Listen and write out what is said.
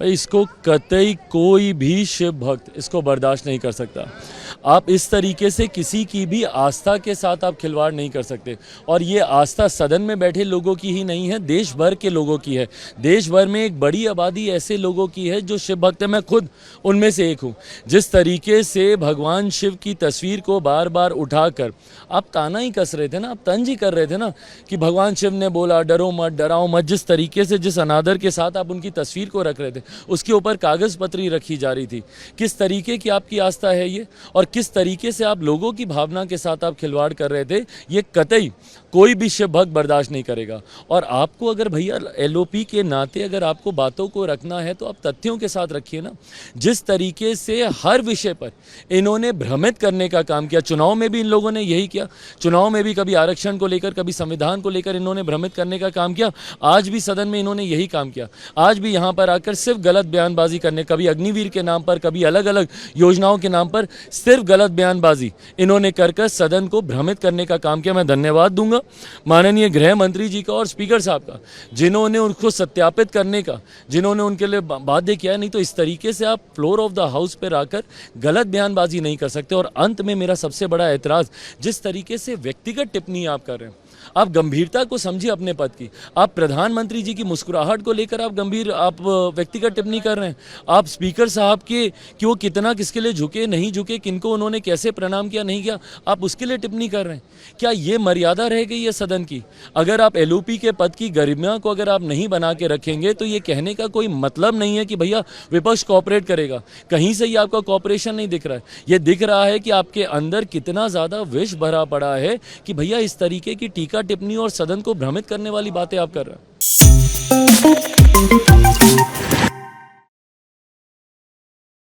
भाई इसको कतई कोई भी शिव भक्त इसको बर्दाश्त नहीं कर सकता। आप इस तरीके से किसी की भी आस्था के साथ आप खिलवाड़ नहीं कर सकते। और ये आस्था सदन में बैठे लोगों की ही नहीं है, देश भर के लोगों की है। देश भर में एक बड़ी आबादी ऐसे लोगों की है जो शिव भक्त है, मैं खुद उनमें से एक हूँ। जिस तरीके से भगवान शिव की तस्वीर को बार बार उठाकर आप ताना ही कस रहे थे ना, आप तंज ही कर रहे थे ना कि भगवान शिव ने बोला डरो मत, डराओ मत। जिस तरीके से, जिस अनादर के साथ आप उनकी तस्वीर को रख रहे थे, उसके ऊपर कागज़ पत्री रखी जा रही थी। किस तरीके की आपकी आस्था है ये, और किस तरीके से आप लोगों की भावना के साथ आप खिलवाड़ कर रहे थे, ये कतई कोई भी शिव भक्त बर्दाश्त नहीं करेगा। और आपको अगर भैया एलओपी के नाते अगर आपको बातों को रखना है तो आप तथ्यों के साथ रखिए ना। जिस तरीके से हर विषय पर इन्होंने भ्रमित करने का काम किया, चुनाव में भी इन लोगों ने यही किया। चुनाव में भी कभी आरक्षण को लेकर, कभी संविधान को लेकर इन्होंने भ्रमित करने का काम किया। आज भी सदन में इन्होंने यही काम किया। आज भी यहाँ पर आकर सिर्फ गलत बयानबाजी करने, कभी अग्निवीर के नाम पर, कभी अलग अलग योजनाओं के नाम पर सिर्फ गलत बयानबाजी इन्होंने कर सदन को भ्रमित करने का काम किया। मैं धन्यवाद दूंगा माननीय गृह मंत्री जी का और स्पीकर साहब का, जिन्होंने उनको सत्यापित करने का, जिन्होंने उनके लिए बाध्य किया। नहीं तो इस तरीके से आप फ्लोर ऑफ द हाउस पर आकर गलत बयानबाजी नहीं कर सकते। और अंत में मेरा सबसे बड़ा ऐतराज़, जिस तरीके से व्यक्तिगत टिप्पणी आप कर रहे हैं, आप गंभीरता को समझिए अपने पद की। आप प्रधानमंत्री जी की मुस्कुराहट को लेकर आप व्यक्तिगत टिप्पणी कर रहे हैं। आप स्पीकर साहब के कि वो कितना किसके लिए झुके नहीं झुके, किनको उन्होंने कैसे प्रणाम किया नहीं किया, आप उसके लिए टिप्पणी कर रहे हैं। क्या ये मर्यादा रह गई है सदन की? अगर आप एलओपी के पद की गरिमा को अगर आप नहीं बना के रखेंगे तो ये कहने का कोई मतलब नहीं है कि भैया विपक्ष कोऑपरेट करेगा। कहीं से ही आपका कोऑपरेशन नहीं दिख रहा है। ये दिख रहा है कि आपके अंदर कितना ज़्यादा विष भरा पड़ा है कि भैया इस तरीके की टीका टिप्पणी और सदन को भ्रमित करने वाली बातें आप कर रहे हैं।